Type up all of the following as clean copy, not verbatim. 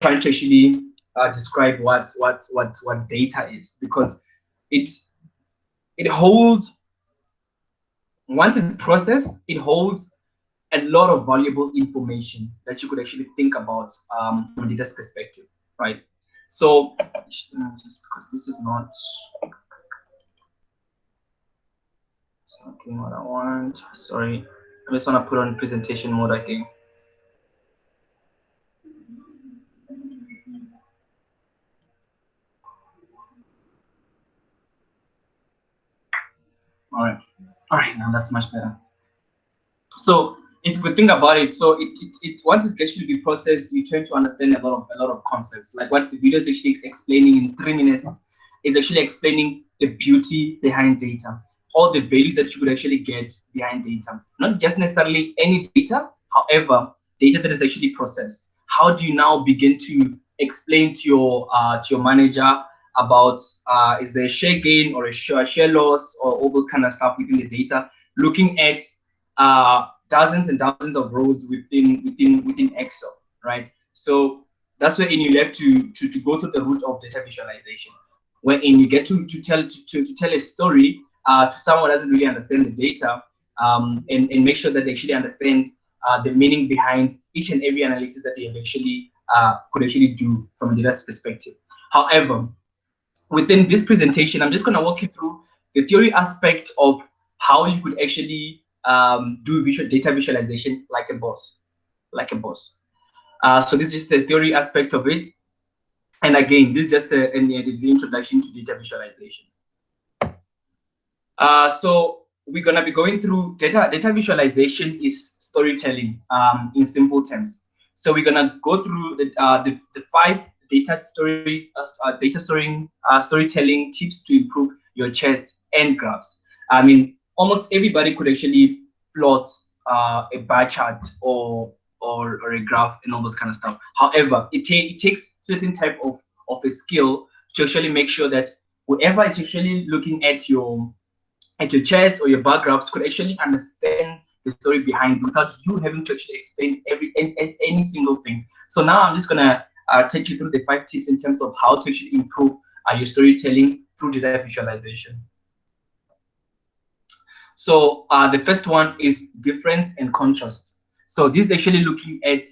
trying to actually describe what data is, because it holds, once it's processed, it holds a lot of valuable information that you could actually think about from a data's perspective, right? So just because this is not doing what I want, sorry, I just want to put on presentation mode again. All right, now that's much better. So if you could think about it, so it once it's actually be processed, you tend to understand a lot of concepts. Like what the video is actually explaining in 3 minutes is actually explaining the beauty behind data, all the values that you could actually get behind data. Not just necessarily any data, however, data that is actually processed. How do you now begin to explain to your manager about is there a share gain or a share loss or all those kind of stuff within the data, looking at dozens and dozens of rows within Excel, right? So that's where you have to go to the root of data visualization, wherein you get to tell a story to someone who doesn't really understand the data, and make sure that they actually understand the meaning behind each and every analysis that they have actually could actually do from a data perspective. However, within this presentation, I'm just going to walk you through the theory aspect of how you could actually do data visualization like a boss, so this is just the theory aspect of it. And again, this is just the introduction to data visualization. So we're going to be going through data visualization is storytelling in simple terms. So we're going to go through the 5 storytelling tips to improve your charts and graphs. I mean, almost everybody could actually plot a bar chart or a graph and all those kind of stuff. However, it takes certain type of a skill to actually make sure that whoever is actually looking at your charts or your bar graphs could actually understand the story behind without you having to actually explain any single thing. So now I'm just gonna take you through the 5 tips in terms of how to actually improve your storytelling through data visualization. So the first one is difference and contrast. So this is actually looking at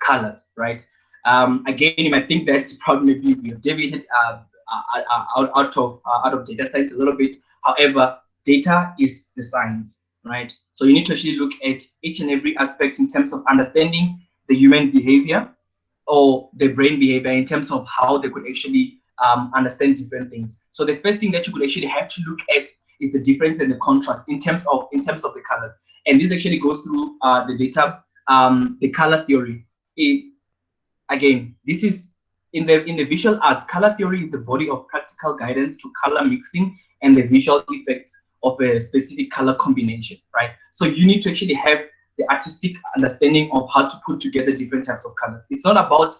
colors, right? Again, you might think that probably maybe we have deviated out of data science a little bit. However, data is the science, right? So you need to actually look at each and every aspect in terms of understanding the human behavior or the brain behavior in terms of how they could actually understand different things. So the first thing that you could actually have to look at is the difference and the contrast in terms of the colors. And this actually goes through the data, the color theory. Again, this is in the visual arts. Color theory is the body of practical guidance to color mixing and the visual effects of a specific color combination, right? So you need to actually have the artistic understanding of how to put together different types of colors. It's not about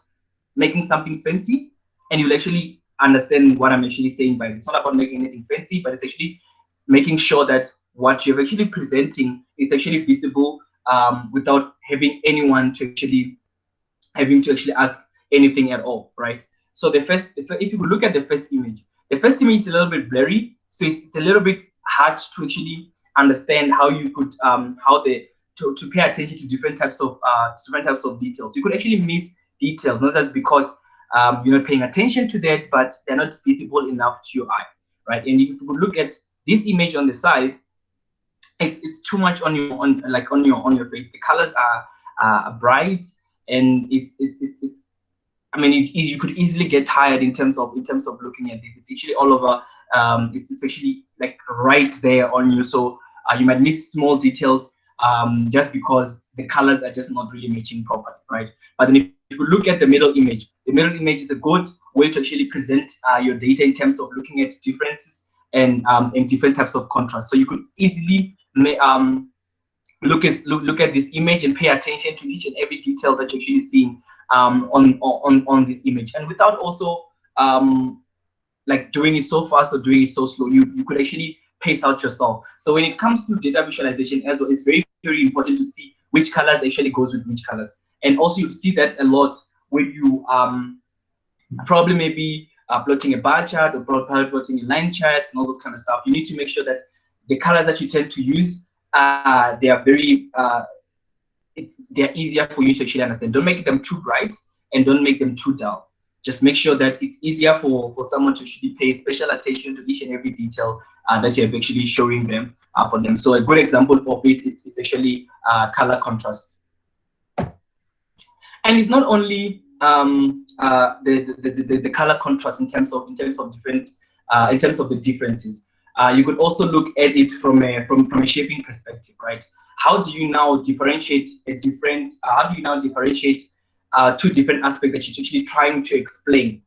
making something fancy, and you'll actually understand what I'm actually saying by this. It's not about making anything fancy, but it's actually making sure that what you're actually presenting is actually visible without having anyone to actually ask anything at all, right? So if you look at the first image is a little bit blurry, so it's a little bit hard to actually understand how you could to pay attention to different types of details. You could actually miss details, not just because you're not paying attention to that, but they're not visible enough to your eye, right? And if you look at this image on the side, it's too much on your face. The colors are bright, and it's I mean, you could easily get tired in terms of looking at this. It's actually all over. It's actually like right there on you. So you might miss small details just because the colors are just not really matching properly, right? But then if you look at the middle image is a good way to actually present your data in terms of looking at differences and different types of contrast. So you could easily look at this image and pay attention to each and every detail that you're actually seeing on this image, and without also like doing it so fast or doing it so slow. You could actually pace out yourself. So when it comes to data visualization as well, it's very important to see which colors actually goes with which colors. And also you see that a lot when you probably maybe plotting a bar chart or probably plotting a line chart and all those kind of stuff, you need to make sure that the colors that you tend to use, they are very they're easier for you to actually understand. Don't make them too bright and don't make them too dull. Just make sure that it's easier for someone to actually pay special attention to each and every detail that you're actually showing them for them. So a good example of it is actually color contrast. And it's not only the color contrast in terms of different in terms of the differences. You could also look at it from a shaping perspective, right? How do you now differentiate a different? How do you now differentiate two different aspects that you're actually trying to explain,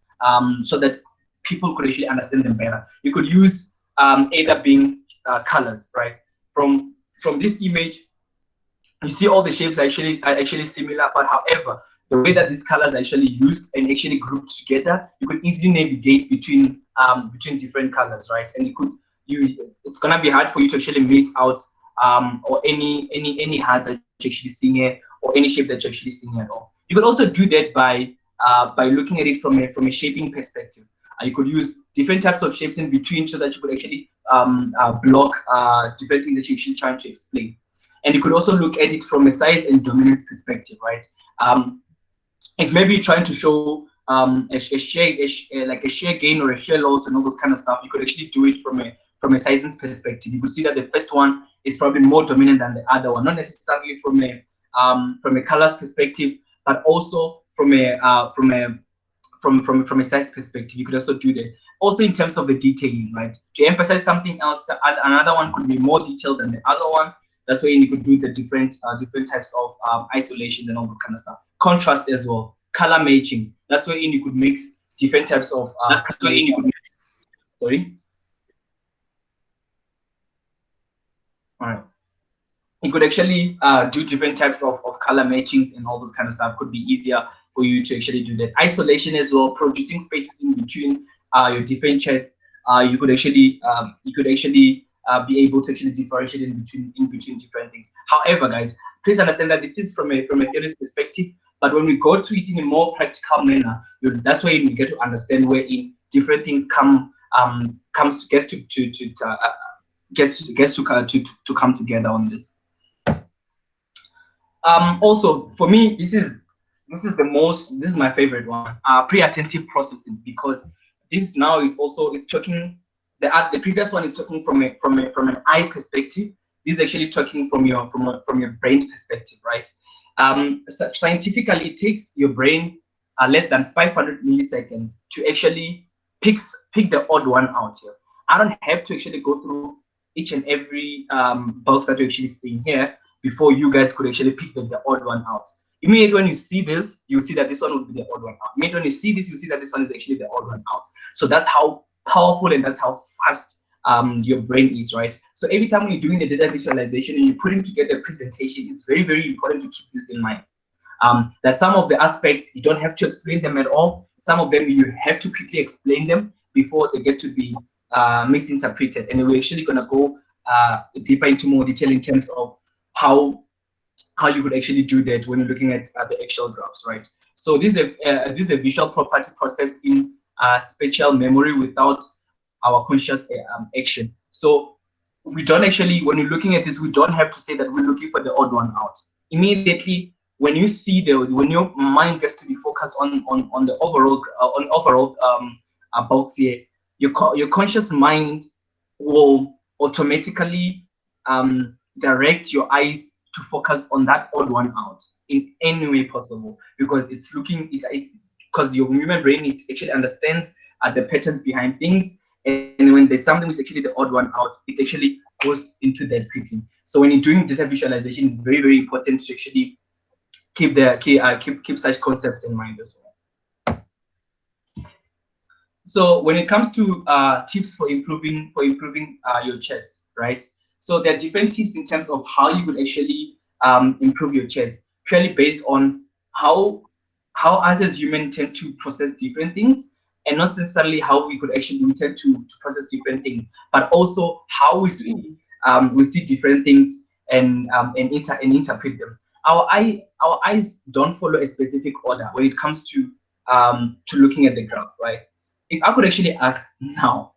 so that people could actually understand them better? You could use either being colors, right? From this image, you see all the shapes are actually similar, but however, the way that these colors are actually used and actually grouped together, you could easily navigate between different colors, right? And it's gonna be hard for you to actually miss out or any heart that you're actually seeing here or any shape that you're actually seeing at all. You could also do that by looking at it from a shaping perspective. You could use different types of shapes in between so that you could actually block different things that you're actually trying to explain. And you could also look at it from a size and dominance perspective, right? If maybe you're trying to show like a share gain or a share loss and all those kind of stuff, you could actually do it from a sizing perspective. You could see that the first one is probably more dominant than the other one, not necessarily from a colors perspective, but also from a size perspective. You could also do that. Also in terms of the detailing, right? To emphasize something else, another one could be more detailed than the other one. That's why you could do the different types of isolation and all this kind of stuff. Contrast as well, color matching. That's where you could mix different types of. That's where you could mix. Sorry. All right. You could actually do different types of color matchings and all those kind of stuff. Could be easier for you to actually do that. Isolation as well, producing spaces in between your different chats. You could actually be able to actually differentiate in between different things. However, guys, please understand that this is from a theorist perspective. But when we go to it in a more practical manner, that's where you get to understand where in different things gets to come together on this. Also, for me, this is my favorite one, pre-attentive processing, because this now it's talking. The previous one is talking from an eye perspective. This is actually talking from your brain perspective, right? Scientifically, it takes your brain less than 500 milliseconds to actually pick the odd one out here. I don't have to actually go through each and every box that you're actually seeing here before you guys could actually pick the odd one out. Immediately when you see this, you see that this one would be the odd one out. Immediately when you see this, you see that this one is actually the odd one out. So that's how powerful and that's how fast your brain is, right? So every time when you're doing the data visualization and you're putting together a presentation, it's very, very important to keep this in mind. That some of the aspects, you don't have to explain them at all. Some of them, you have to quickly explain them before they get to be misinterpreted. And we're actually going to go deeper into more detail in terms of how you could actually do that when you're looking at the actual graphs, right? So this is a visual property processed in spatial memory without our conscious action. So we don't actually, when you're looking at this, we don't have to say that we're looking for the odd one out. Immediately, when you see when your mind gets to be focused on the overall box here, your conscious mind will automatically direct your eyes to focus on that odd one out in any way possible, because because your human brain, it actually understands the patterns behind things, and when there's something which is actually the odd one out, it actually goes into that quickly. So when you're doing data visualization, it's very, very important to actually keep such concepts in mind as well. So when it comes to tips for improving your chats, right? So there are different tips in terms of how you could actually improve your chats, purely based on how us as humans tend to process different things, and not necessarily how we could actually tend to process different things, but also how we see different things and interpret them. Our our eyes don't follow a specific order when it comes to looking at the graph, right? If I could actually ask now,